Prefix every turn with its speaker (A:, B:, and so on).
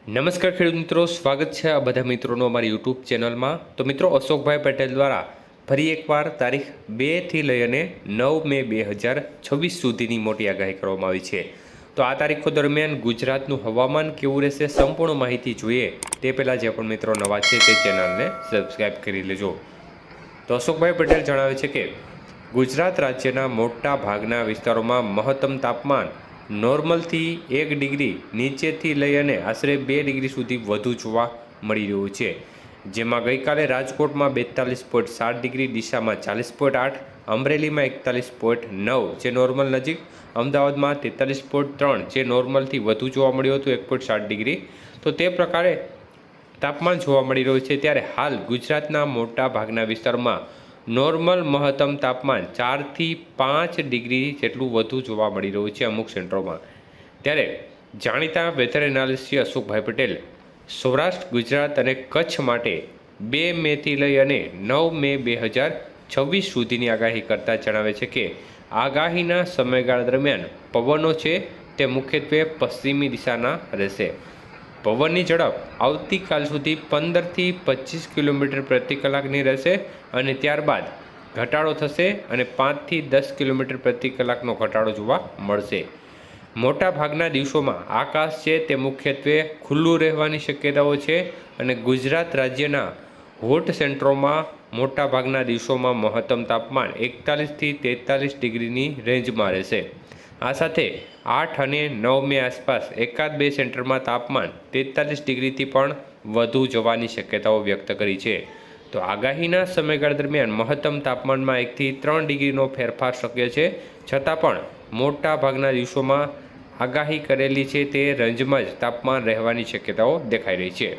A: નમસ્કાર ખેડૂત મિત્રો, સ્વાગત છે આ બધા મિત્રોનો અમારી યુટ્યુબ ચેનલમાં। તો મિત્રો, અશોકભાઈ પટેલ દ્વારા ફરી એકવાર તારીખ 2 થી લઈ અને 9 મે 2026 સુધીની મોટી આગાહી કરવામાં આવી છે। તો આ તારીખો દરમિયાન ગુજરાતનું હવામાન કેવું રહેશે, સંપૂર્ણ માહિતી જોઈએ તે પહેલાં જે પણ મિત્રો નવા છે તે ચેનલને સબસ્ક્રાઈબ કરી લેજો। તો અશોકભાઈ પટેલ જણાવે છે કે ગુજરાત રાજ્યના મોટા ભાગના વિસ્તારોમાં મહત્તમ તાપમાન નોર્મલથી 1 ડિગ્રી નીચેથી લઈ અને આશરે 2 ડિગ્રી સુધી વધુ જોવા મળી રહ્યું છે, જેમાં ગઈકાલે રાજકોટમાં 42.7 ડિગ્રી, ડીસામાં 40.8, અમરેલીમાં 41.9 જે નોર્મલ નજીક, અમદાવાદમાં 43.3 જે નોર્મલથી વધુ જોવા મળ્યું હતું 1.7 ડિગ્રી। તો તે પ્રકારે તાપમાન જોવા મળી રહ્યું છે। ત્યારે હાલ ગુજરાતના મોટા ભાગના વિસ્તારમાં નોર્મલ મહત્તમ તાપમાન 4 થી 5 ડિગ્રી જેટલું વધુ જોવા મળી રહ્યું છે અમુક સેન્ટરોમાં। ત્યારે જાણીતા વેધર એનાલિસ્ટ અશોકભાઈ પટેલ સૌરાષ્ટ્ર, ગુજરાત અને કચ્છ માટે 2 મેથી લઈ અને 9 મે 2026 સુધીની આગાહી કરતા જણાવે છે કે આગાહીના સમયગાળા દરમિયાન પવનો છે તે મુખ્યત્વે પશ્ચિમી દિશાના રહેશે। પવનની ઝડપ આવતીકાલ સુધી 15 થી 25 કિલોમીટર પ્રતિ કલાકની રહેશે અને ત્યારબાદ ઘટાડો થશે અને 5 થી 10 કિલોમીટર પ્રતિ કલાકનો ઘટાડો જોવા મળશે। મોટા ભાગના દિવસોમાં આકાશ છે તે મુખ્યત્વે ખુલ્લું રહેવાની શક્યતાઓ છે અને ગુજરાત રાજ્યના હોટ સેન્ટરોમાં મોટા ભાગના દિવસોમાં મહત્તમ તાપમાન 41 થી 43 ડિગ્રીની રેન્જમાં રહેશે। આ સાથે 8 અને 9 મે આસપાસ એકાદ બે સેન્ટરમાં તાપમાન 43 ડિગ્રીથી પણ વધુ જવાની શક્યતાઓ વ્યક્ત કરી છે। તો આગાહીના સમયગાળા દરમિયાન મહત્તમ તાપમાનમાં 1 થી 3 ડિગ્રીનો ફેરફાર શક્ય છે, છતાં પણ મોટા ભાગના દિવસોમાં આગાહી કરેલી છે તે રેન્જમાં જ તાપમાન રહેવાની શક્યતાઓ દેખાઈ રહી છે।